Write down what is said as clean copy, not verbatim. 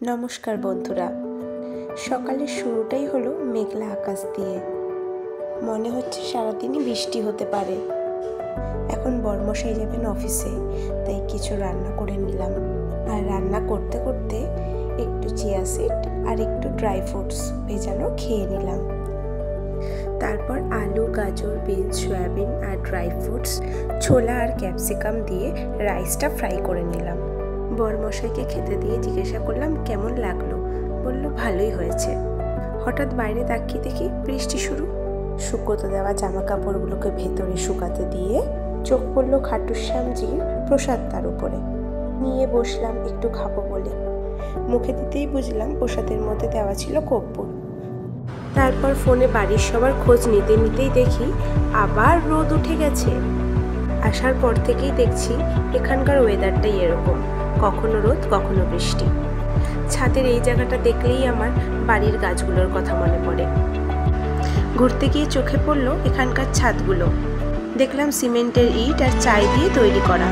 নমস্কার বন্ধুরা। সকালের শুরুটাই হলো মেঘলা আকাশ দিয়ে। মনে হচ্ছে সারাদিনই বৃষ্টি হতে পারে। এখন বরমশাই যাবেন অফিসে, তাই কিছু রান্না করে নিলাম। আর রান্না করতে করতে একটু চিয়া সিড আর একটু ড্রাই ফ্রুটস ভেজানো খেয়ে নিলাম। তারপর আলু, গাজর, বিনস, সয়াবিন আর ড্রাই ফ্রুটস, ছোলা আর ক্যাপসিকাম দিয়ে রাইসটা ফ্রাই করে নিলাম। বরমশাইকে খেতে দিয়ে জিজ্ঞাসা করলাম কেমন লাগলো। বলল ভালোই হয়েছে। হঠাৎ বাইরে তাকিয়ে দেখি বৃষ্টি শুরু। শুকোতে দেওয়া জামা কাপড়গুলোকে ভেতরে শুকাতে দিয়ে চোখ পড়ল খাটুশ্যামজির প্রসাদ তার উপরে। নিয়ে বসলাম একটু খাবো বলে। মুখে দিতেই বুঝলাম প্রসাদের মধ্যে দেওয়া ছিল কর্পূর। তারপর ফোনে বাড়ির সবার খোঁজ নিতে নিতেই দেখি আবার রোদ উঠে গেছে। আসার পর থেকেই দেখছি এখানকার ওয়েদারটাই এরকম, কখনো রোদ কখনো বৃষ্টি। ছাদের এই জায়গাটা দেখলেই আমার বাড়ির গাছগুলোর কথা মনে পড়ে। ঘুরতে গিয়ে চোখে পড়লো এখানকার ছাদগুলো। দেখলাম সিমেন্টের ইট আর চাই দিয়ে তৈরি করা।